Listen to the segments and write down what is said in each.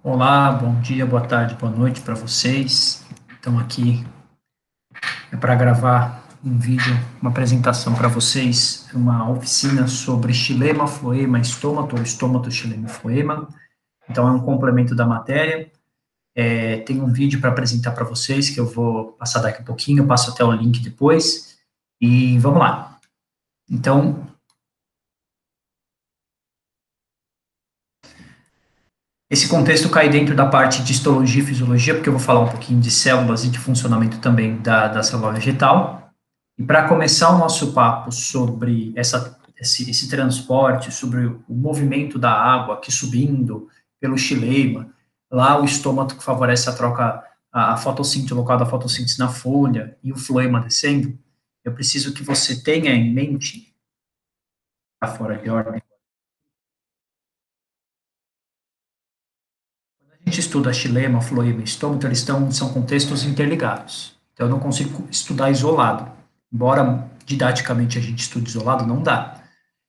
Olá, bom dia, boa tarde, boa noite para vocês. Então aqui é para gravar um vídeo, uma apresentação para vocês, uma oficina sobre xilema, floema, estômato, ou estômato, xilema e floema. Então é um complemento da matéria. Tem um vídeo para apresentar para vocês que eu vou passar daqui a pouquinho, eu passo até o link depois. E vamos lá. Então, esse contexto cai dentro da parte de histologia e fisiologia, porque eu vou falar um pouquinho de células e de funcionamento também da célula vegetal. E para começar o nosso papo sobre esse transporte, sobre o movimento da água aqui subindo pelo xilema, lá o estômago que favorece a troca, a fotossíntese, o local da fotossíntese na folha, e o floema descendo, eu preciso que você tenha em mente, está fora de ordem. A gente estuda xilema, floema e estômago, eles são contextos interligados. Então, eu não consigo estudar isolado. Embora didaticamente a gente estude isolado, não dá.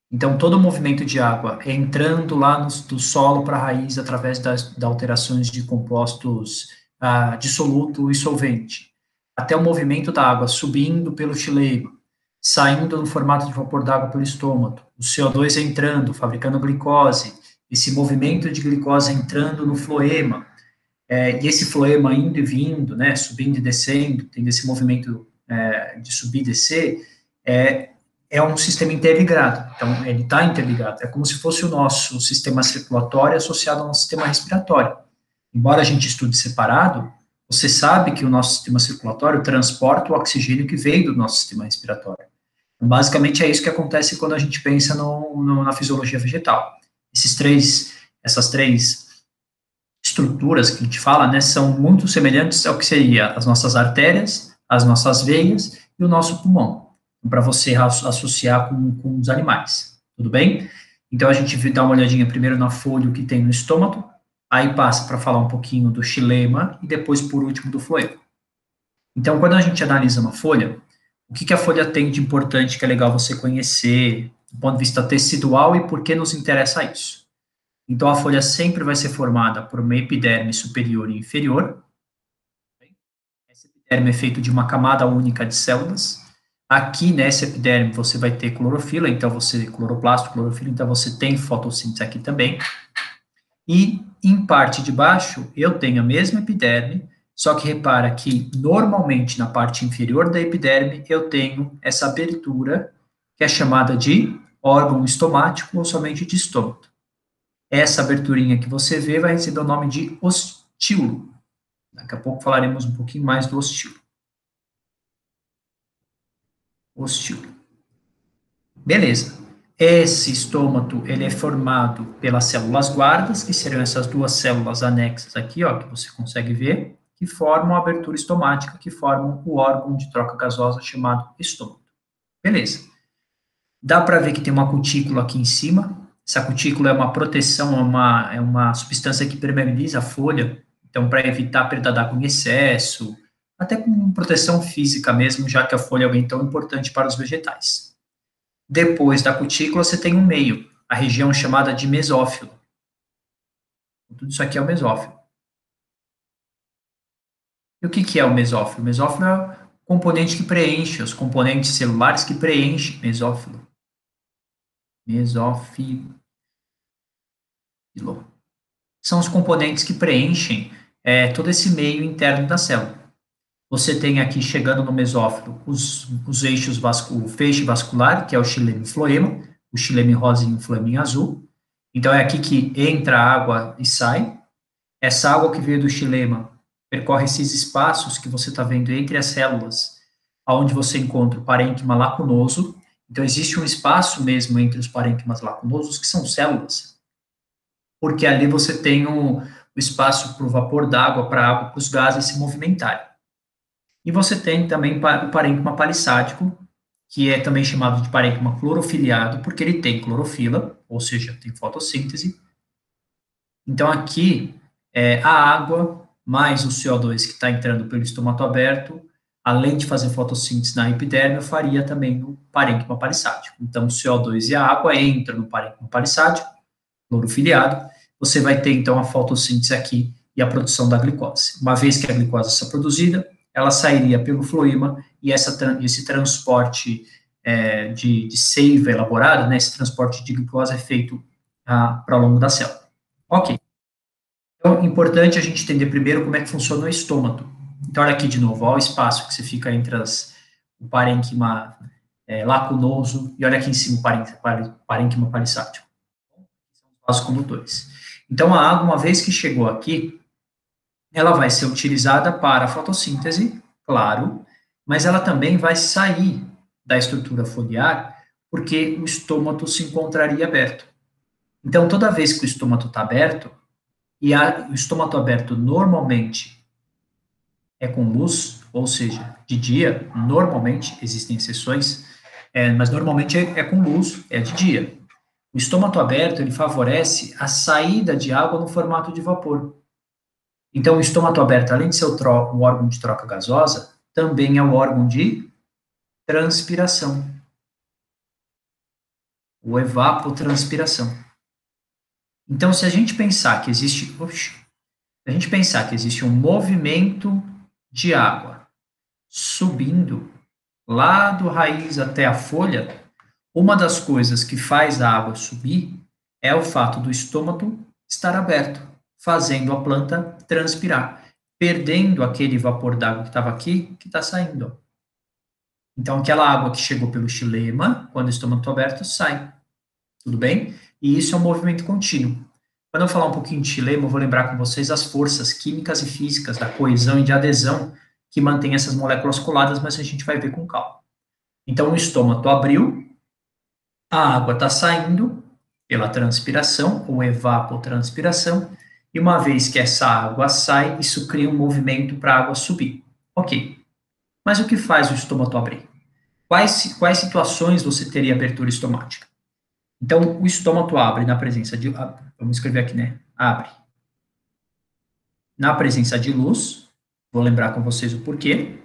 Então, todo o movimento de água entrando lá do solo para a raiz através das alterações de compostos dissoluto e solvente, até o movimento da água subindo pelo xilema, saindo no formato de vapor d'água pelo estômago, o CO2 entrando, fabricando glicose, esse movimento de glicose entrando no floema, e esse floema indo e vindo, né, subindo e descendo, tendo esse movimento de subir e descer, é um sistema interligado. Então, ele está interligado. É como se fosse o nosso sistema circulatório associado ao nosso sistema respiratório. Embora a gente estude separado, você sabe que o nosso sistema circulatório transporta o oxigênio que veio do nosso sistema respiratório. Então, basicamente, é isso que acontece quando a gente pensa na fisiologia vegetal. Essas três estruturas que a gente fala, né, são muito semelhantes ao que seria as nossas artérias, as nossas veias e o nosso pulmão, para você associar com os animais, tudo bem? Então, a gente dá uma olhadinha primeiro na folha que tem no estômago, aí passa para falar um pouquinho do xilema e depois, por último, do floema. Então, quando a gente analisa uma folha, o que a folha tem de importante que é legal você conhecer, do ponto de vista tecidual e por que nos interessa isso? Então, a folha sempre vai ser formada por uma epiderme superior e inferior. Essa epiderme é feita de uma camada única de células. Aqui, nessa epiderme, você vai ter clorofila, então cloroplasto, clorofila, então você tem fotossíntese aqui também. E, em parte de baixo, eu tenho a mesma epiderme, só que repara que, normalmente, na parte inferior da epiderme, eu tenho essa abertura, que é chamada de órgão estomático ou somente de estômago. Essa aberturinha que você vê vai receber o nome de ostíolo. Daqui a pouco falaremos um pouquinho mais do ostíolo. Ostíolo. Beleza. Esse estômato, ele é formado pelas células guardas, que seriam essas duas células anexas aqui, ó, que você consegue ver, que formam a abertura estomática, que formam o órgão de troca gasosa chamado estômago. Beleza. Dá para ver que tem uma cutícula aqui em cima. Essa cutícula é uma proteção, é uma substância que permeabiliza a folha, então para evitar a perda d'água em excesso, até com proteção física mesmo, já que a folha é alguém tão importante para os vegetais. Depois da cutícula, você tem um meio, a região chamada de mesófilo. Tudo isso aqui é o mesófilo. E o que é o mesófilo? O mesófilo é o componente que preenche, os componentes celulares que preenchem mesófilo. Mesófilo. São os componentes que preenchem todo esse meio interno da célula. Você tem aqui, chegando no mesófilo, os eixos, o feixe vascular, que é o xilema e floema, o xilema rosa e o floema azul. Então, é aqui que entra a água e sai. Essa água que veio do xilema percorre esses espaços que você está vendo entre as células, onde você encontra o parênquima lacunoso. Então, existe um espaço mesmo entre os parênquimas lacunosos, que são células, porque ali você tem o espaço para o vapor d'água, para os gases se movimentarem. E você tem também o parênquima palissádico, que é também chamado de parênquima clorofiliado, porque ele tem clorofila, ou seja, tem fotossíntese. Então, aqui, a água mais o CO2 que está entrando pelo estomato aberto, além de fazer fotossíntese na epiderme, faria também no parênquima palissádico. Então, o CO2 e a água entram no parênquima palissádico, clorofiliado, você vai ter, então, a fotossíntese aqui e a produção da glicose. Uma vez que a glicose está produzida, ela sairia pelo floema e esse transporte de seiva elaborada, né, esse transporte de glicose é feito para o longo da célula. Ok. Então, é importante a gente entender primeiro como é que funciona o estômago. Então, olha aqui de novo, olha o espaço que você fica entre o parênquima lacunoso e olha aqui em cima o parênquima palissático. São os vasos condutores. Então, a água, uma vez que chegou aqui, ela vai ser utilizada para a fotossíntese, claro, mas ela também vai sair da estrutura foliar porque o estômago se encontraria aberto. Então, toda vez que o estômago está aberto, e o estômago aberto normalmente é com luz, ou seja, de dia, normalmente, existem exceções, mas normalmente é com luz, é de dia. O estômago aberto, ele favorece a saída de água no formato de vapor. Então, o estômago aberto, além de ser o órgão de troca gasosa, também é o órgão de transpiração, ou evapotranspiração. Então, se a gente pensar que existe um movimento de água subindo lá do raiz até a folha, uma das coisas que faz a água subir é o fato do estômago estar aberto, fazendo a planta transpirar, perdendo aquele vapor d'água que estava aqui, que está saindo. Então, aquela água que chegou pelo xilema, quando o estômago está aberto, sai. Tudo bem? E isso é um movimento contínuo. Quando eu falar um pouquinho de xilema, eu vou lembrar com vocês as forças químicas e físicas da coesão e de adesão que mantém essas moléculas coladas, mas a gente vai ver com calma. Então, o estômago abriu, a água está saindo pela transpiração, ou evapotranspiração, e uma vez que essa água sai, isso cria um movimento para a água subir. Ok. Mas o que faz o estômago abrir? Quais situações você teria abertura estomática? Então, o estômago abre na presença de... Vamos escrever aqui, né? Abre. Na presença de luz, vou lembrar com vocês o porquê.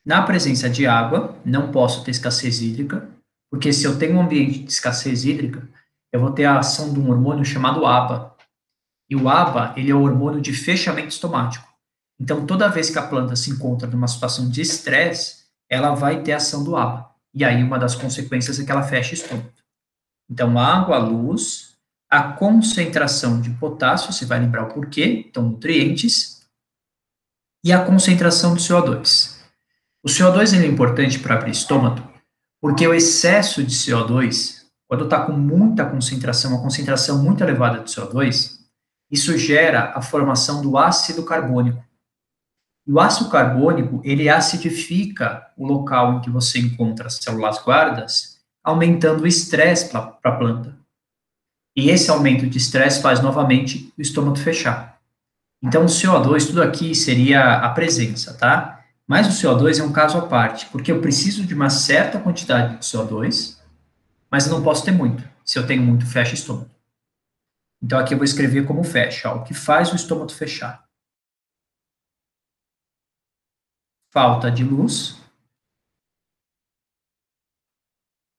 Na presença de água, não posso ter escassez hídrica, porque se eu tenho um ambiente de escassez hídrica, eu vou ter a ação de um hormônio chamado ABA. E o ABA, ele é o hormônio de fechamento estomático. Então, toda vez que a planta se encontra numa situação de estresse, ela vai ter a ação do ABA. E aí, uma das consequências é que ela fecha o estômago. Então, água, luz, a concentração de potássio, você vai lembrar o porquê, então, nutrientes, e a concentração de CO2. O CO2 ele é importante para abrir estômago, porque o excesso de CO2, quando está com muita concentração, uma concentração muito elevada de CO2, isso gera a formação do ácido carbônico. E o ácido carbônico, ele acidifica o local em que você encontra as células guardas, aumentando o estresse para a planta. E esse aumento de estresse faz novamente o estômago fechar. Então, o CO2, tudo aqui seria a presença, tá? Mas o CO2 é um caso à parte, porque eu preciso de uma certa quantidade de CO2, mas eu não posso ter muito. Se eu tenho muito, fecha o estômago. Então, aqui eu vou escrever como fecha. Ó, o que faz o estômago fechar? Falta de luz,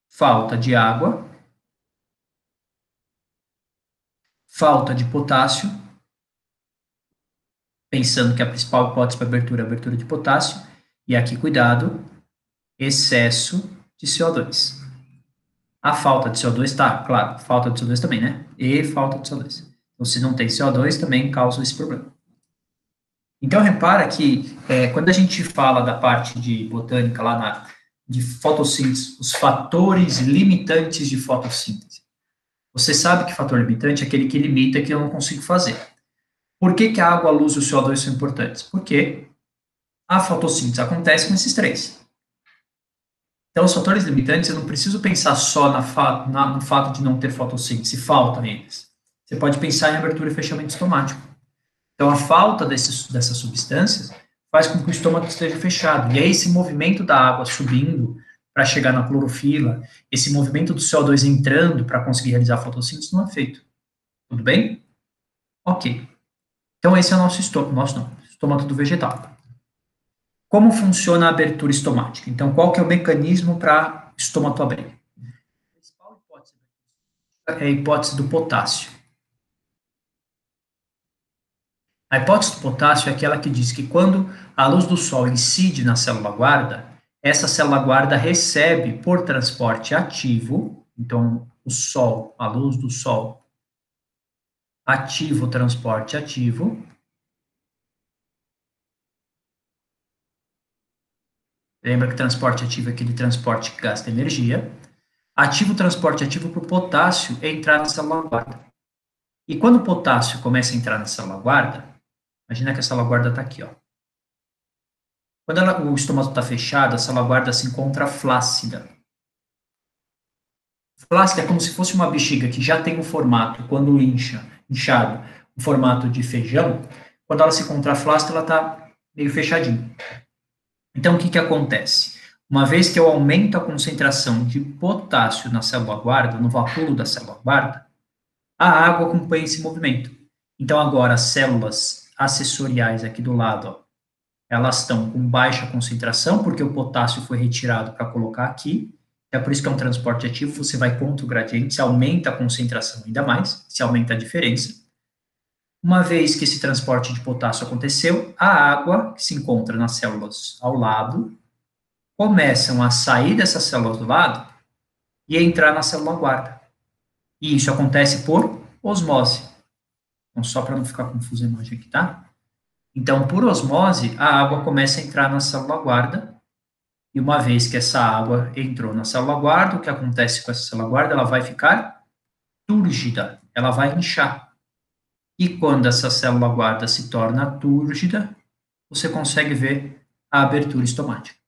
falta de água, falta de potássio, pensando que a principal hipótese para abertura é a abertura de potássio, e aqui, cuidado, excesso de CO2. A falta de CO2, tá, claro, falta de CO2 também, né? E falta de CO2. Então, se não tem CO2, também causa esse problema. Então, repara que quando a gente fala da parte de botânica lá de fotossíntese, os fatores limitantes de fotossíntese. Você sabe que fator limitante é aquele que limita que eu não consigo fazer. Por que a água, a luz e o CO2 são importantes? Porque a fotossíntese acontece com esses três. Então, os fatores limitantes, eu não preciso pensar só no fato de não ter fotossíntese, faltam eles. Você pode pensar em abertura e fechamento estomático. Então, a falta dessas substâncias faz com que o estômago esteja fechado. E aí, esse movimento da água subindo para chegar na clorofila, esse movimento do CO2 entrando para conseguir realizar a fotossíntese não é feito. Tudo bem? Ok. Então, esse é o nosso estômago do vegetal. Como funciona a abertura estomática? Então, qual que é o mecanismo para o estômago abrir? A principal hipótese é a hipótese do potássio. A hipótese do potássio é aquela que diz que quando a luz do sol incide na célula guarda, essa célula guarda recebe por transporte ativo, então o sol, a luz do sol, ativa o transporte ativo. Lembra que transporte ativo é aquele transporte que gasta energia. Ativa o transporte ativo para o potássio entrar na célula guarda. E quando o potássio começa a entrar na célula guarda, imagina que a célula guarda está aqui, ó. Quando o estômago está fechado, a célula guarda se encontra flácida. Flácida é como se fosse uma bexiga que já tem um formato, quando inchado, um formato de feijão. Quando ela se encontra flácida, ela está meio fechadinha. Então, o que acontece? Uma vez que eu aumento a concentração de potássio na célula guarda, no vapor da célula guarda, a água acompanha esse movimento. Então, agora, as células acessoriais aqui do lado, ó, elas estão com baixa concentração, porque o potássio foi retirado para colocar aqui. É por isso que é um transporte ativo, você vai contra o gradiente, se aumenta a concentração ainda mais, se aumenta a diferença. Uma vez que esse transporte de potássio aconteceu, a água que se encontra nas células ao lado começam a sair dessas células do lado e entrar na célula guarda. E isso acontece por osmose. Então, só para não ficar confuso a imagem aqui, tá? Então, por osmose, a água começa a entrar na célula guarda, e uma vez que essa água entrou na célula guarda, o que acontece com essa célula guarda? Ela vai ficar túrgida, ela vai inchar. E quando essa célula guarda se torna túrgida, você consegue ver a abertura estomática.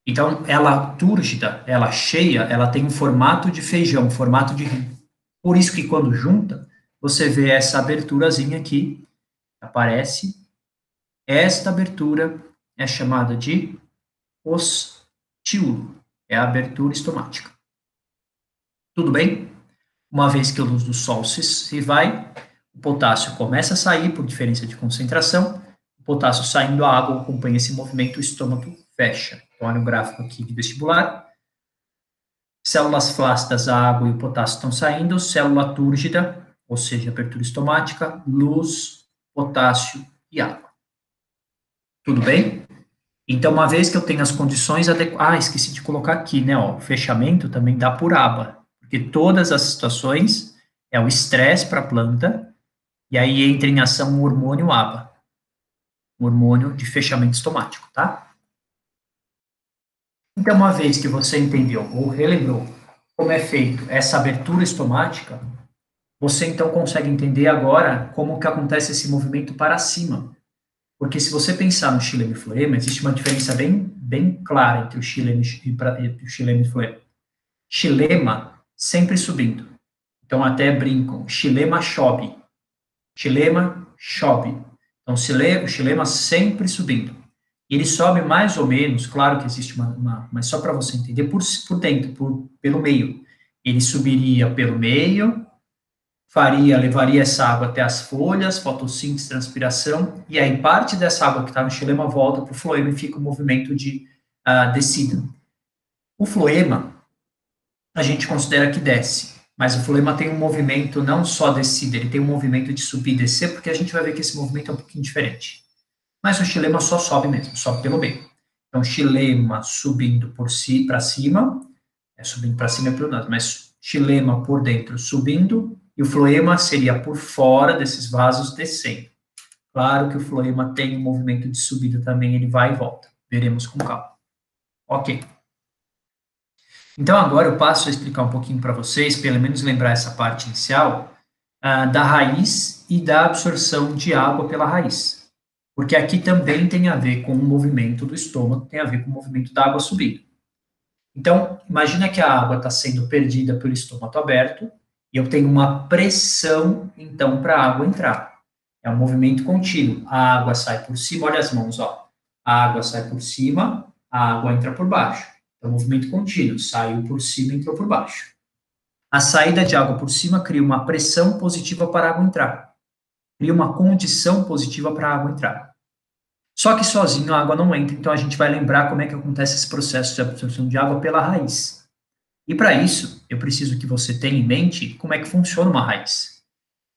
Então, ela túrgida, ela cheia, ela tem um formato de feijão, um formato de rim. Por isso que quando junta, você vê essa aberturazinha aqui, aparece. Esta abertura é chamada de ostíolo, é a abertura estomática. Tudo bem? Uma vez que a luz do sol se vai, o potássio começa a sair por diferença de concentração, o potássio saindo, a água acompanha esse movimento, o estômago fecha. Então, olha o gráfico aqui de vestibular. Células flácidas, a água e o potássio estão saindo, célula túrgida, ou seja, abertura estomática, luz, potássio e água. Tudo bem? Então, uma vez que eu tenho as condições adequadas... Ah, esqueci de colocar aqui, né? Ó, o fechamento também dá por aba, porque todas as situações é o estresse para a planta, e aí entra em ação o hormônio ABA, o hormônio de fechamento estomático, tá? Então, uma vez que você entendeu ou relembrou como é feito essa abertura estomática, você então consegue entender agora como que acontece esse movimento para cima. Porque se você pensar no xilema e floema, existe uma diferença bem clara entre o xilema e o xilema e floema. Xilema sempre subindo. Então até brincam, xilema chove. Xilema chove. Então o xilema sempre subindo. E ele sobe mais ou menos, claro que existe mas só para você entender, por dentro, pelo meio. Ele subiria pelo meio, levaria essa água até as folhas, fotossíntese, transpiração, e aí parte dessa água que está no xilema volta para o floema e fica o movimento de descida. O floema, a gente considera que desce, mas o floema tem um movimento não só descida, ele tem um movimento de subir e descer, porque a gente vai ver que esse movimento é um pouquinho diferente. Mas o xilema só sobe mesmo, sobe pelo meio. Então, xilema subindo para cima, subindo para cima é pelo lado, mas xilema por dentro subindo, e o floema seria por fora desses vasos descendo. Claro que o floema tem um movimento de subida também, ele vai e volta. Veremos com calma. Ok. Então, agora eu passo a explicar um pouquinho para vocês, pelo menos lembrar essa parte inicial, da raiz e da absorção de água pela raiz. Porque aqui também tem a ver com o movimento do estômago, tem a ver com o movimento da água subindo. Então, imagina que a água está sendo perdida pelo estômago aberto, e eu tenho uma pressão, então, para a água entrar. É um movimento contínuo. A água sai por cima, olha as mãos, ó. A água sai por cima, a água entra por baixo. É um movimento contínuo, saiu por cima, entrou por baixo. A saída de água por cima cria uma pressão positiva para a água entrar. Cria uma condição positiva para a água entrar. Só que sozinho a água não entra, então a gente vai lembrar como é que acontece esse processo de absorção de água pela raiz. E para isso, eu preciso que você tenha em mente como é que funciona uma raiz.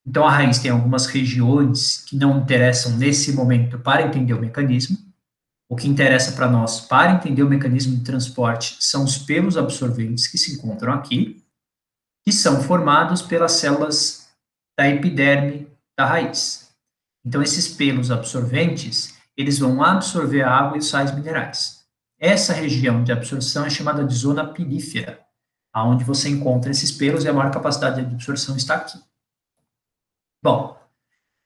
Então, a raiz tem algumas regiões que não interessam nesse momento para entender o mecanismo. O que interessa para nós para entender o mecanismo de transporte são os pelos absorventes que se encontram aqui, que são formados pelas células da epiderme da raiz. Então, esses pelos absorventes, eles vão absorver a água e os sais minerais. Essa região de absorção é chamada de zona pirífera, aonde você encontra esses pelos e a maior capacidade de absorção está aqui. Bom,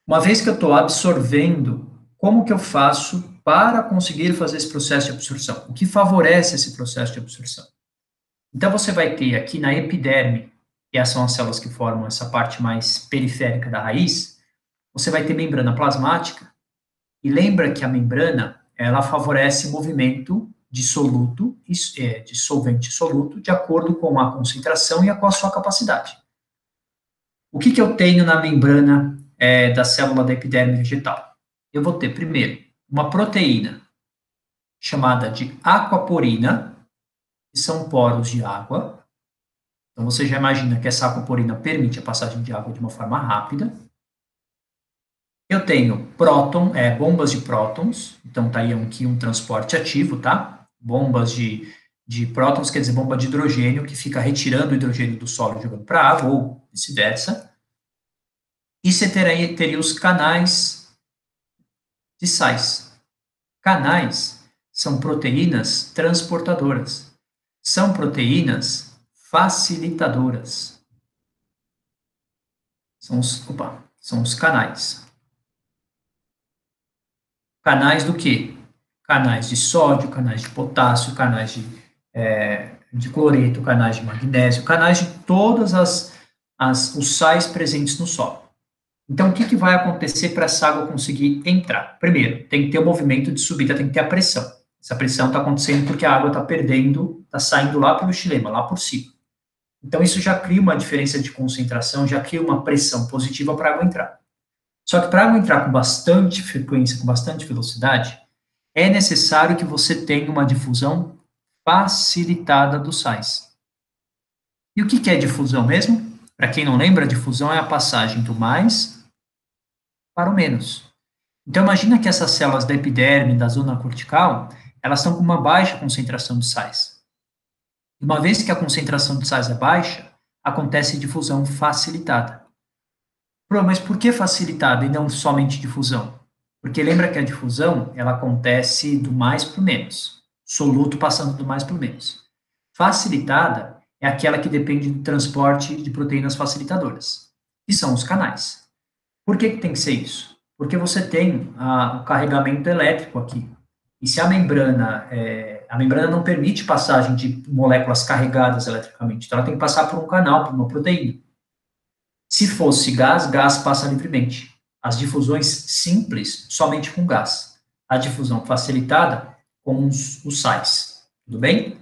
uma vez que eu estou absorvendo, como que eu faço para conseguir fazer esse processo de absorção? O que favorece esse processo de absorção? Então, você vai ter aqui na epiderme, que são as células que formam essa parte mais periférica da raiz, você vai ter membrana plasmática, e lembra que a membrana, ela favorece o movimento de soluto, de solvente soluto, de acordo com a concentração e com a sua capacidade. O que eu tenho na membrana da célula da epiderme vegetal? Eu vou ter, primeiro, uma proteína chamada de aquaporina, que são poros de água. Então, você já imagina que essa aquaporina permite a passagem de água de uma forma rápida. Eu tenho bombas de prótons, então tá aí aqui um transporte ativo, tá? Bombas de prótons, quer dizer, bomba de hidrogênio, que fica retirando o hidrogênio do solo e jogando para a água, ou vice-versa. E você teria os canais de sais. Canais são proteínas transportadoras. São proteínas facilitadoras. São os canais. Canais do quê? Canais de sódio, canais de potássio, canais de cloreto, canais de magnésio, canais de todas os sais presentes no solo. Então, o que vai acontecer para essa água conseguir entrar? Primeiro, tem que ter o movimento de subida, tem que ter a pressão. Essa pressão está acontecendo porque a água está perdendo, está saindo lá pelo xilema, lá por cima. Então, isso já cria uma diferença de concentração, já cria uma pressão positiva para a água entrar. Só que para a água entrar com bastante frequência, com bastante velocidade, é necessário que você tenha uma difusão facilitada dos sais. E o que é difusão mesmo? Para quem não lembra, a difusão é a passagem do mais para o menos. Então, imagina que essas células da epiderme, da zona cortical, elas estão com uma baixa concentração de sais. Uma vez que a concentração de sais é baixa, acontece difusão facilitada. Mas por que facilitada e não somente difusão? Porque lembra que a difusão, ela acontece do mais para o menos. Soluto passando do mais para o menos. Facilitada é aquela que depende do transporte de proteínas facilitadoras, que são os canais. Por que tem que ser isso? Porque você tem o carregamento elétrico aqui. E se a membrana não permite passagem de moléculas carregadas eletricamente, então ela tem que passar por um canal, por uma proteína. Se fosse gás, gás passa livremente. As difusões simples, somente com gás. A difusão facilitada, com os sais. Tudo bem?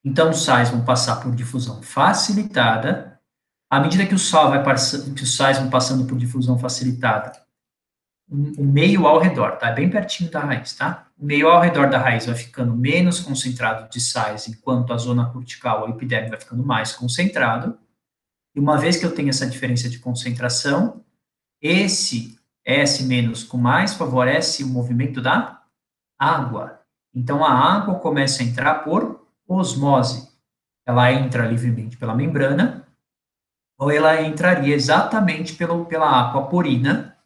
Então, os sais vão passar por difusão facilitada. À medida que os sais vão passando por difusão facilitada, o meio ao redor, tá? É bem pertinho da raiz, tá? O meio ao redor da raiz vai ficando menos concentrado de sais, enquanto a zona cortical, a epiderme, vai ficando mais concentrado. E uma vez que eu tenho essa diferença de concentração, esse S menos com mais favorece o movimento da água. Então, a água começa a entrar por osmose. Ela entra livremente pela membrana, ou ela entraria exatamente pela aquaporina,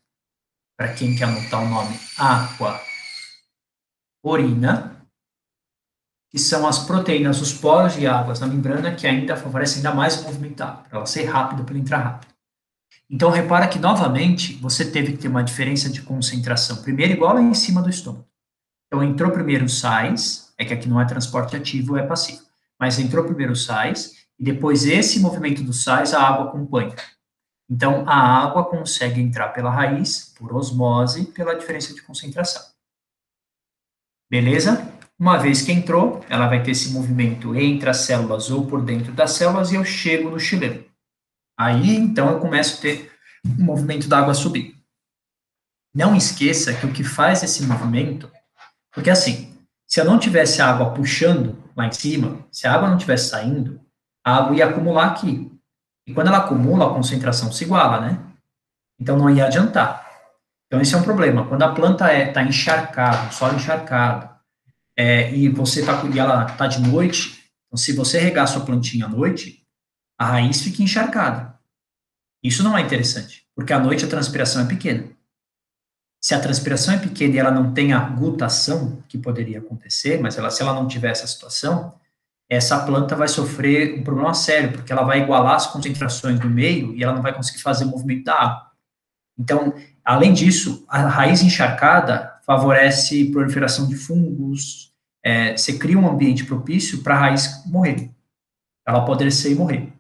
para quem quer anotar o nome, aquaporina, que são as proteínas, os poros de águas na membrana, que ainda favorecem ainda mais o movimento da água, para ela ser rápida, para entrar rápido. Então, repara que, novamente, você teve que ter uma diferença de concentração. Primeiro, igual lá em cima do estômago. Então, entrou primeiro os sais, que aqui não é transporte ativo, é passivo. Mas entrou primeiro os sais, e depois esse movimento dos sais, a água acompanha. Então, a água consegue entrar pela raiz, por osmose, pela diferença de concentração. Beleza? Uma vez que entrou, ela vai ter esse movimento entre as células ou por dentro das células, e eu chego no xilema. Aí, então, eu começo a ter o movimento da água subir. Não esqueça que o que faz esse movimento, porque assim, se eu não tivesse a água puxando lá em cima, se a água não estivesse saindo, a água ia acumular aqui. E quando ela acumula, a concentração se iguala, né? Então, não ia adiantar. Então, esse é um problema. Quando a planta está encharcada, solo encharcado, e e ela está de noite, então, se você regar a sua plantinha à noite, a raiz fica encharcada. Isso não é interessante, porque à noite a transpiração é pequena. Se a transpiração é pequena e ela não tem a gutação, que poderia acontecer, mas se ela não tiver essa situação, essa planta vai sofrer um problema sério, porque ela vai igualar as concentrações do meio e ela não vai conseguir fazer o movimento da água. Então, além disso, a raiz encharcada favorece proliferação de fungos, você cria um ambiente propício para a raiz morrer, ela apodrecer e morrer.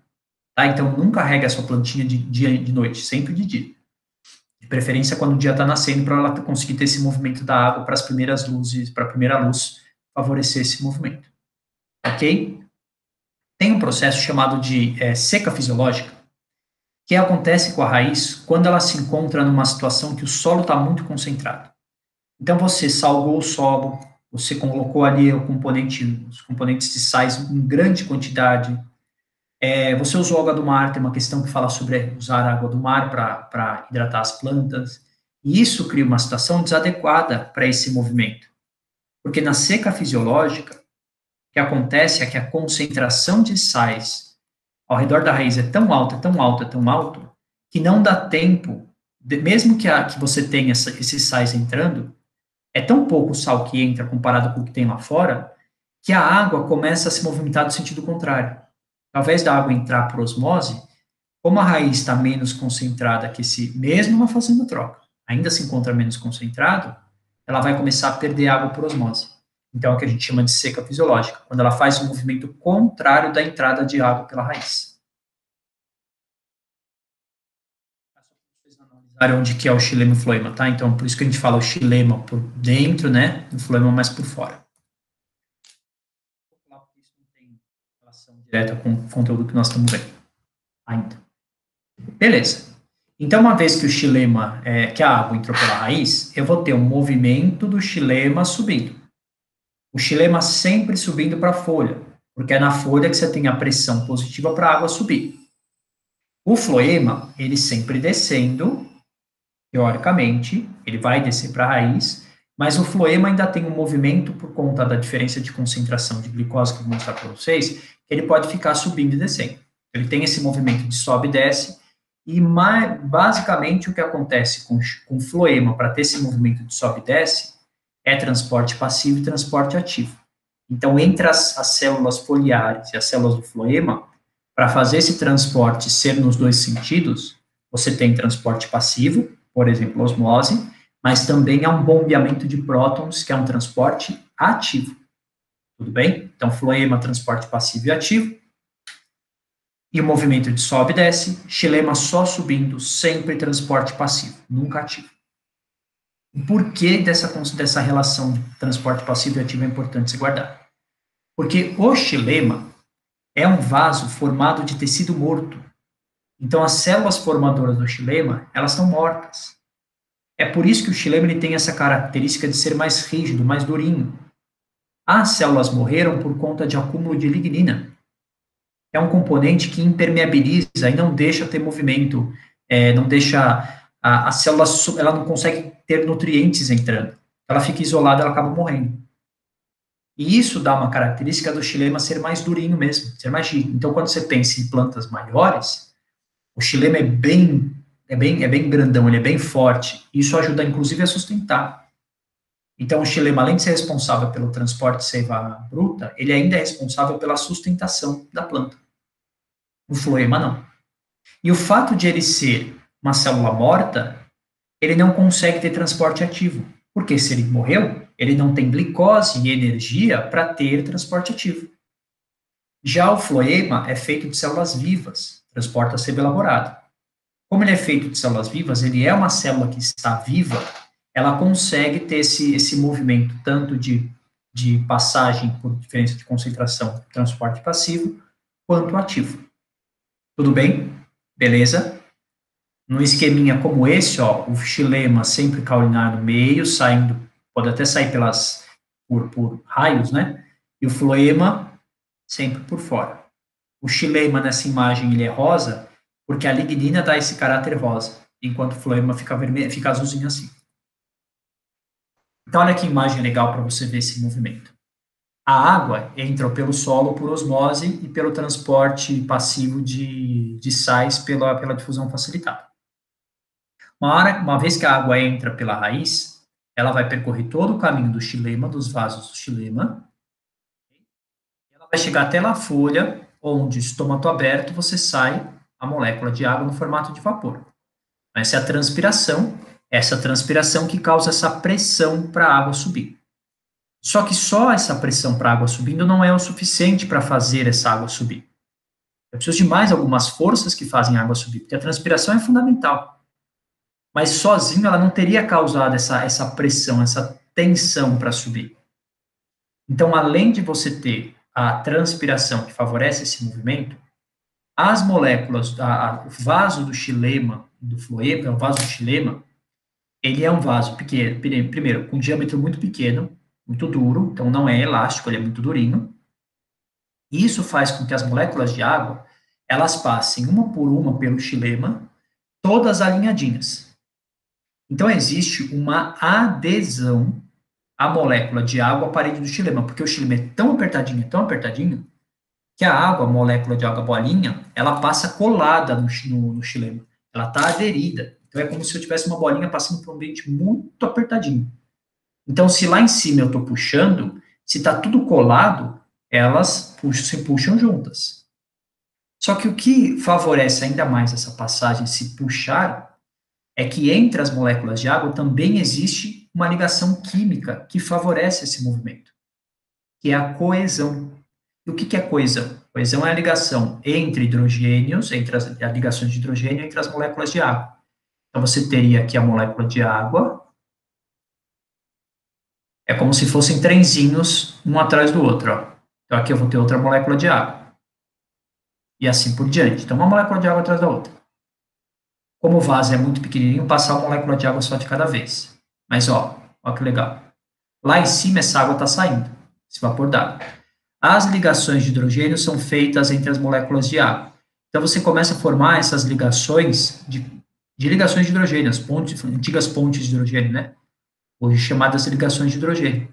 Tá? Então, nunca rega a sua plantinha de dia e de noite, sempre de dia. De preferência quando o dia está nascendo, para ela conseguir ter esse movimento da água para as primeiras luzes, para a primeira luz, favorecer esse movimento. Ok? Tem um processo chamado de seca fisiológica, que acontece com a raiz quando ela se encontra numa situação que o solo está muito concentrado. Então, você salgou o solo, você colocou ali os componentes de sais em grande quantidade, você usou água do mar, tem uma questão que fala sobre usar água do mar para hidratar as plantas, e isso cria uma situação desadequada para esse movimento. Porque na seca fisiológica, o que acontece é que a concentração de sais ao redor da raiz é tão alta, tão alta, tão alto, que não dá tempo, mesmo que você tenha esses sais entrando, é tão pouco sal que entra comparado com o que tem lá fora, que a água começa a se movimentar no sentido contrário. Ao invés da água entrar por osmose, como a raiz está menos concentrada que mesmo ela fazendo troca, ainda se encontra menos concentrado, ela vai começar a perder água por osmose. Então, é o que a gente chama de seca fisiológica, quando ela faz um movimento contrário da entrada de água pela raiz. Onde que é o xilema e o floema, tá? Então, por isso que a gente fala o xilema por dentro, né? O floema mais por fora. Isso não tem relação direta com o conteúdo que nós estamos vendo ainda. Beleza. Então, uma vez que o xilema, que a água entrou pela raiz, eu vou ter um movimento do xilema subindo. O xilema sempre subindo para a folha, porque é na folha que você tem a pressão positiva para a água subir. O floema, ele sempre descendo, teoricamente, ele vai descer para a raiz, mas o floema ainda tem um movimento por conta da diferença de concentração de glicose que eu vou mostrar para vocês, que ele pode ficar subindo e descendo. Ele tem esse movimento de sobe e desce, e basicamente o que acontece com o floema para ter esse movimento de sobe e desce é transporte passivo e transporte ativo. Então, entre as células foliares e as células do floema, para fazer esse transporte ser nos dois sentidos, você tem transporte passivo, por exemplo, osmose, mas também há um bombeamento de prótons, que é um transporte ativo. Tudo bem? Então, floema, transporte passivo e ativo. E o movimento de sobe e desce, xilema só subindo, sempre transporte passivo, nunca ativo. O porquê dessa relação de transporte passivo e ativo é importante se guardar? Porque o xilema é um vaso formado de tecido morto. Então, as células formadoras do xilema, elas estão mortas. É por isso que o xilema ele tem essa característica de ser mais rígido, mais durinho. As células morreram por conta de acúmulo de lignina. É um componente que impermeabiliza e não deixa ter movimento, não deixa a célula, ela não consegue ter nutrientes entrando. Ela fica isolada, ela acaba morrendo. E isso dá uma característica do xilema ser mais durinho mesmo, ser mais rígido. Então, quando você pensa em plantas maiores, o xilema é bem grandão, ele é bem forte. Isso ajuda, inclusive, a sustentar. Então, o xilema, além de ser responsável pelo transporte de seiva bruta, ele ainda é responsável pela sustentação da planta. O floema, não. E o fato de ele ser uma célula morta, ele não consegue ter transporte ativo. Porque se ele morreu, ele não tem glicose e energia para ter transporte ativo. Já o floema é feito de células vivas, transporta sebo elaborado. Como ele é feito de células vivas, ele é uma célula que está viva, ela consegue ter esse movimento tanto de passagem por diferença de concentração, transporte passivo, quanto ativo. Tudo bem? Beleza? Num esqueminha como esse, ó, o xilema sempre caulinar no meio, saindo, pode até sair por raios, né? E o floema sempre por fora. O xilema nessa imagem ele é rosa, porque a lignina dá esse caráter rosa. enquanto o floema fica vermelho, fica azulzinho assim. Então, olha que imagem legal para você ver esse movimento. A água entra pelo solo por osmose e pelo transporte passivo de sais pela difusão facilitada. Uma vez que a água entra pela raiz, ela vai percorrer todo o caminho do xilema, dos vasos do xilema, ela vai chegar até na folha, onde, estômago aberto, você sai a molécula de água no formato de vapor. Essa é a transpiração, essa transpiração que causa essa pressão para a água subir. Só que só essa pressão para a água subindo não é o suficiente para fazer essa água subir. Eu preciso de mais algumas forças que fazem a água subir, porque a transpiração é fundamental. Mas sozinho ela não teria causado essa pressão, essa tensão para subir. Então, além de você ter a transpiração que favorece esse movimento, as moléculas, o vaso do xilema, do floema, o vaso do xilema, ele é um vaso pequeno, primeiro, com diâmetro muito pequeno, muito duro, então não é elástico, ele é muito durinho. Isso faz com que as moléculas de água, elas passem uma por uma pelo xilema, todas alinhadinhas. Então existe uma adesão à molécula de água à parede do xilema, porque o xilema é tão apertadinho, que a água, a molécula de água bolinha, ela passa colada no xilema. Ela está aderida. Então é como se eu tivesse uma bolinha passando por um ambiente muito apertadinho. Então, se lá em cima eu estou puxando, se está tudo colado, elas se puxam juntas. Só que o que favorece ainda mais essa passagem, se puxar, é que entre as moléculas de água também existe uma ligação química que favorece esse movimento, que é a coesão. E o que é coesão? Coesão é a ligação entre hidrogênios, entre as ligações de hidrogênio entre as moléculas de água. Então, você teria aqui a molécula de água, é como se fossem trenzinhos, um atrás do outro, ó. Então, aqui eu vou ter outra molécula de água. E assim por diante. Então, uma molécula de água atrás da outra. Como o vaso é muito pequenininho, passar uma molécula de água só de cada vez. Mas, ó que legal. Lá em cima, essa água está saindo, esse vapor d'água. As ligações de hidrogênio são feitas entre as moléculas de água. Então, você começa a formar essas ligações de ligações de hidrogênio, as antigas pontes de hidrogênio, né? Hoje chamadas ligações de hidrogênio.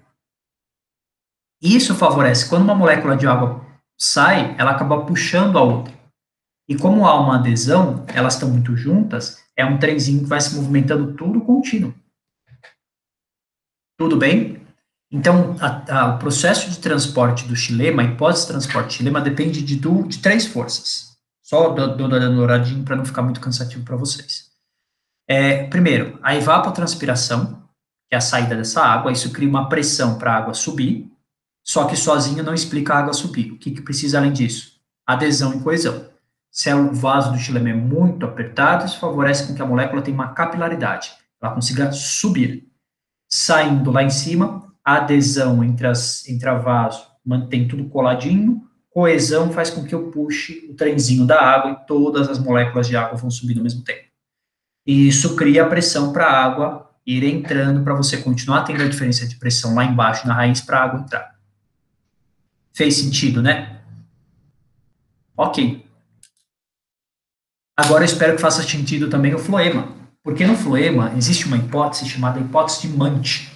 Isso favorece, quando uma molécula de água sai, ela acaba puxando a outra. E como há uma adesão, elas estão muito juntas, é um trenzinho que vai se movimentando tudo contínuo. Tudo bem? Então, o processo de transporte do xilema, a hipótese de transporte do xilema, depende de 3 forças. Só dando uma olhadinha para não ficar muito cansativo para vocês. Primeiro, a evapotranspiração, que é a saída dessa água, isso cria uma pressão para a água subir, só que sozinho não explica a água subir. O que precisa além disso? Adesão e coesão. Se o vaso do xilema é muito apertado, isso favorece com que a molécula tenha uma capilaridade, ela consiga subir. Saindo lá em cima, a adesão entre a vaso mantém tudo coladinho, coesão faz com que eu puxe o trenzinho da água e todas as moléculas de água vão subir ao mesmo tempo. E isso cria pressão para a água ir entrando, para você continuar tendo a diferença de pressão lá embaixo na raiz para a água entrar. Fez sentido, né? Ok. Agora eu espero que faça sentido também o floema, porque no floema existe uma hipótese chamada hipótese de Munt.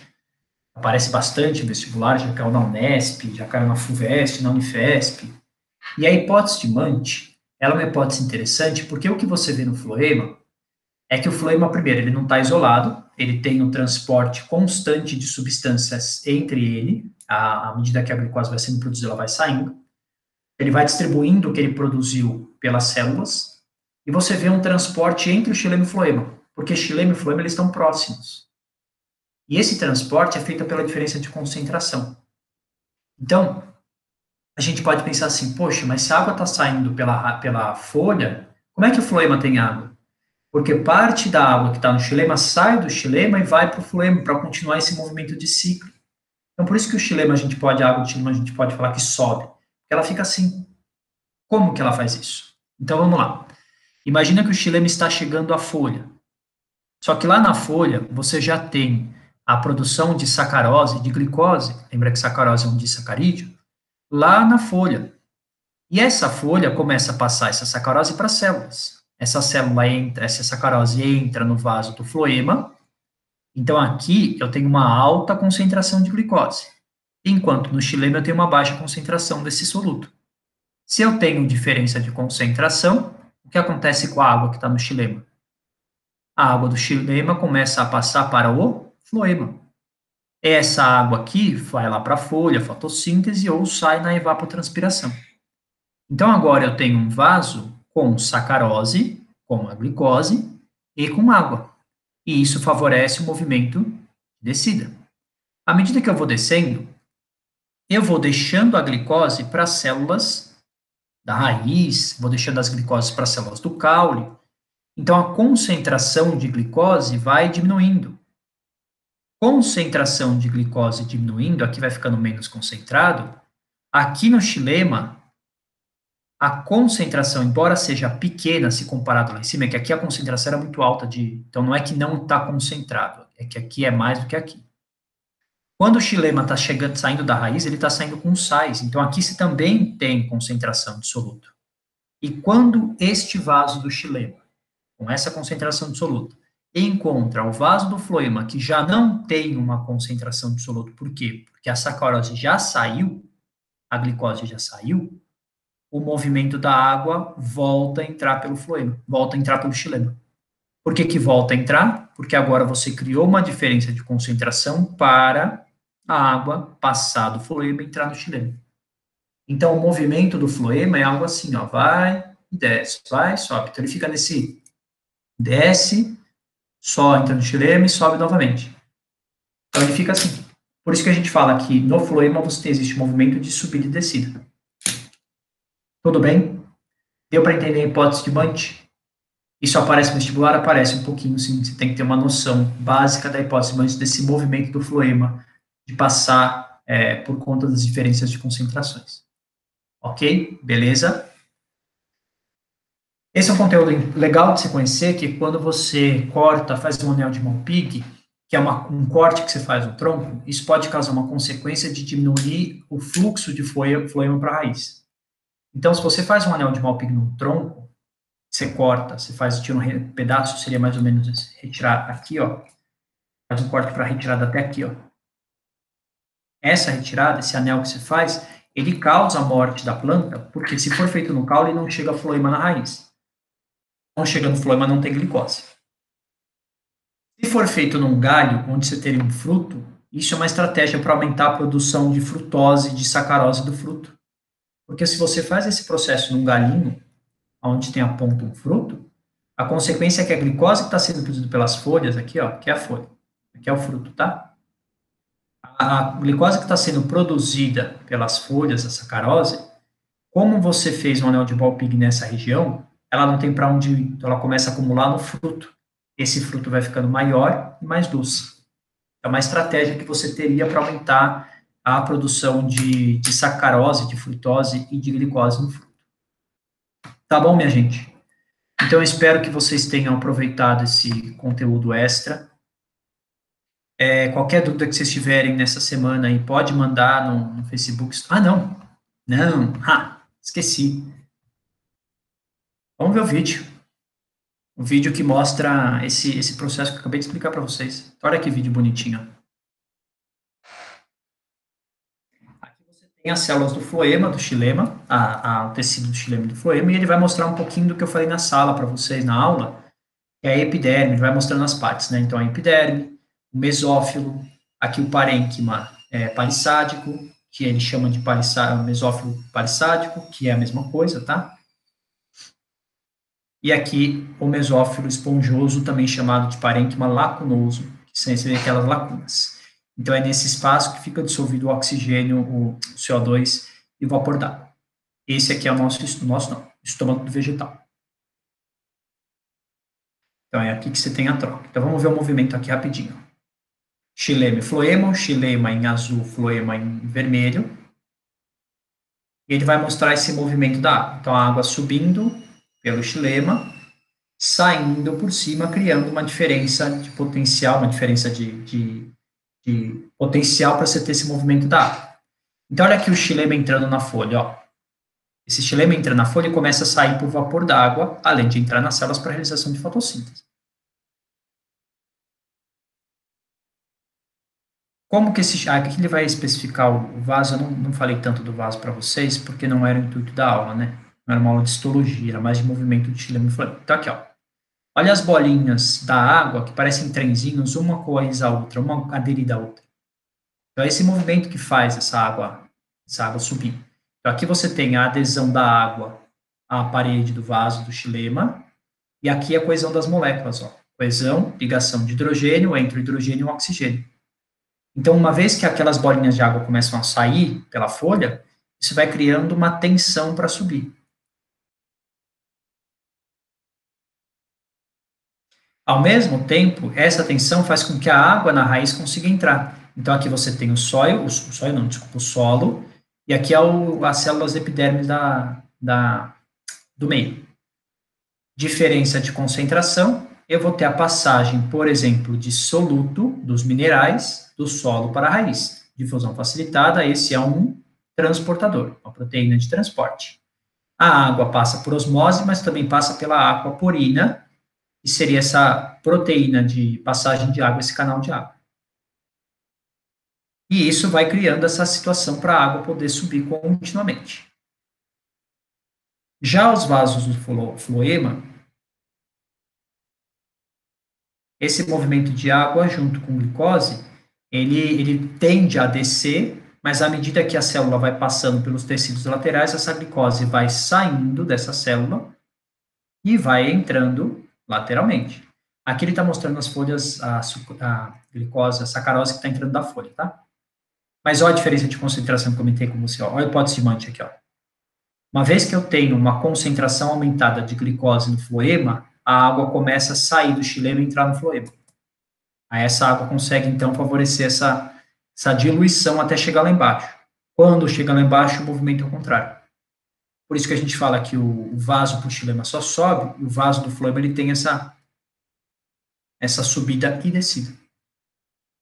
Aparece bastante no vestibular, já caiu na Unesp, já caiu na FUVEST, na Unifesp. E a hipótese de Munt, ela é uma hipótese interessante, porque o que você vê no floema é que o floema, primeiro, ele não está isolado, ele tem um transporte constante de substâncias entre ele, à medida que a glicose vai sendo produzida, ela vai saindo. Ele vai distribuindo o que ele produziu pelas células, e você vê um transporte entre o xilema e o floema, porque xilema e floema eles estão próximos. E esse transporte é feito pela diferença de concentração. Então, a gente pode pensar assim, poxa, mas se a água está saindo pela folha, como é que o floema tem água? Porque parte da água que está no xilema sai do xilema e vai para o floema, para continuar esse movimento de ciclo. Então, por isso que o xilema, a água do xilema, a gente pode falar que sobe. Porque ela fica assim. Como que ela faz isso? Então, vamos lá. Imagina que o xilema está chegando à folha. Só que lá na folha, você já tem a produção de sacarose, de glicose, lembra que sacarose é um disacarídeo? Lá na folha. E essa folha começa a passar essa sacarose para as células. essa célula entra, essa sacarose entra no vaso do floema. Então, aqui eu tenho uma alta concentração de glicose, enquanto no xilema eu tenho uma baixa concentração desse soluto. Se eu tenho diferença de concentração, o que acontece com a água que está no xilema? A água do xilema começa a passar para o floema. Essa água aqui vai lá para a folha, fotossíntese, ou sai na evapotranspiração. Então, agora eu tenho um vaso com sacarose, com a glicose, e com água. E isso favorece o movimento de descida. À medida que eu vou descendo, eu vou deixando a glicose para as células da raiz, vou deixando as glicoses para as células do caule. Então, a concentração de glicose vai diminuindo. Concentração de glicose diminuindo, aqui vai ficando menos concentrado. Aqui no xilema, a concentração, embora seja pequena se comparado lá em cima, é que aqui a concentração era muito alta, então não é que não está concentrado, é que aqui é mais do que aqui. Quando o xilema está saindo da raiz, ele está saindo com sais, então aqui você também tem concentração de soluto. E quando este vaso do xilema, com essa concentração de soluto, encontra o vaso do floema, que já não tem uma concentração de soluto, por quê? Porque a sacarose já saiu, a glicose já saiu, o movimento da água volta a entrar pelo floema, volta a entrar pelo xilema. Por que que volta a entrar? Porque agora você criou uma diferença de concentração para a água passar do floema e entrar no xilema. Então, o movimento do floema é algo assim, ó, vai e desce, vai, sobe. Então, ele fica nesse desce, só entra no xilema e sobe novamente. Então, ele fica assim. Por isso que a gente fala que no floema existe um movimento de subida e descida. Tudo bem? Deu para entender a hipótese de Bunch? Isso aparece no vestibular? Aparece um pouquinho, sim. Você tem que ter uma noção básica da hipótese de Bunch, desse movimento do floema, de passar por conta das diferenças de concentrações. Ok? Beleza? Esse é um conteúdo legal de se conhecer, que quando você corta, faz um anel de Malpighi, que é um corte que você faz no tronco, isso pode causar uma consequência de diminuir o fluxo de floema para a raiz. Então, se você faz um anel de Malpighi no tronco, você corta, você tira um pedaço, seria mais ou menos retirar aqui, ó, faz um corte para retirada até aqui, ó. Essa retirada, esse anel que você faz, ele causa a morte da planta, porque se for feito no caule, não chega floema na raiz. Não chega no floema, não tem glicose. Se for feito num galho, onde você teria um fruto, isso é uma estratégia para aumentar a produção de frutose, de sacarose do fruto. Porque se você faz esse processo num galinho, onde tem a ponta um fruto, a consequência é que a glicose que está sendo produzida pelas folhas, aqui, ó, que é a folha, aqui é o fruto, tá? A glicose que está sendo produzida pelas folhas, a sacarose, como você fez um anel de Malpighi nessa região, ela não tem para onde ir, então ela começa a acumular no fruto. Esse fruto vai ficando maior e mais doce. É uma estratégia que você teria para aumentar a produção de sacarose, de frutose e de glicose no fruto. Tá bom, minha gente? Então, eu espero que vocês tenham aproveitado esse conteúdo extra. Qualquer dúvida que vocês tiverem nessa semana aí, pode mandar no Facebook. Ah, não. Não. Esqueci. Vamos ver o vídeo. O vídeo que mostra esse processo que eu acabei de explicar para vocês. Olha que vídeo bonitinho. Aqui você tem as células do floema, do xilema, o tecido do xilema e do floema, e ele vai mostrar um pouquinho do que eu falei na sala para vocês, na aula, que é a epiderme, ele vai mostrando as partes, né? Então, a epiderme, o mesófilo, aqui o parênquima palissádico, que ele chama de mesófilo palissádico, que é a mesma coisa, tá? E aqui o mesófilo esponjoso, também chamado de parênquima lacunoso, que são aquelas lacunas. Então, é nesse espaço que fica dissolvido o oxigênio, o CO2 e o vapor d'água. Esse aqui é o nosso estômago do vegetal. Então, é aqui que você tem a troca. Então, vamos ver o movimento aqui rapidinho. Xilema e floema, xilema em azul, floema em vermelho. E ele vai mostrar esse movimento da água. Então, a água subindo pelo xilema, saindo por cima, criando uma diferença de potencial, uma diferença de potencial para você ter esse movimento da água. Então, olha aqui o xilema entrando na folha, ó. Esse xilema entra na folha e começa a sair por vapor d'água, além de entrar nas células para a realização de fotossíntese. Como que aqui ele vai especificar o vaso, eu não falei tanto do vaso para vocês, porque não era o intuito da aula, né? Não era uma aula de histologia, era mais de movimento de xilema e floema. Então aqui, ó. Olha as bolinhas da água, que parecem trenzinhos, uma coisa a outra, uma aderida à outra. Então é esse movimento que faz essa água subir. Então aqui você tem a adesão da água à parede do vaso, do xilema, e aqui a coesão das moléculas, ó. Coesão, ligação de hidrogênio entre o hidrogênio e o oxigênio. Então, uma vez que aquelas bolinhas de água começam a sair pela folha, isso vai criando uma tensão para subir. Ao mesmo tempo, essa tensão faz com que a água na raiz consiga entrar. Então, aqui você tem o solo, e aqui é as células epidermes do meio. Diferença de concentração, eu vou ter a passagem, por exemplo, de soluto dos minerais do solo para a raiz. Difusão facilitada, esse é um transportador, uma proteína de transporte. A água passa por osmose, mas também passa pela aquaporina, que seria essa proteína de passagem de água, esse canal de água. E isso vai criando essa situação para a água poder subir continuamente. Já os vasos do floema, esse movimento de água junto com glicose, ele tende a descer, mas à medida que a célula vai passando pelos tecidos laterais, essa glicose vai saindo dessa célula e vai entrando lateralmente. Aqui ele está mostrando as folhas, a glicose, a sacarose que está entrando da folha, tá? Mas olha a diferença de concentração que eu comentei com você, ó. Olha a hipótese Mante aqui, ó. Uma vez que eu tenho uma concentração aumentada de glicose no floema, a água começa a sair do xilema e entrar no floema. Aí essa água consegue, então, favorecer essa diluição até chegar lá embaixo. Quando chega lá embaixo, o movimento é o contrário. Por isso que a gente fala que o vaso para o xilema só sobe, e o vaso do floema ele tem essa subida e descida.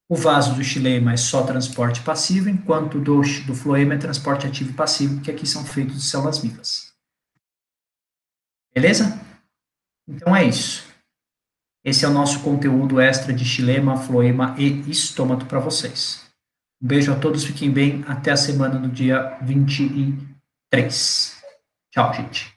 O vaso do xilema é só transporte passivo, enquanto do floema é transporte ativo e passivo, que aqui são feitos de células vivas. Beleza? Então é isso. Esse é o nosso conteúdo extra de xilema, floema e estômato para vocês. Um beijo a todos, fiquem bem, até a semana do dia 23. Tchau, gente.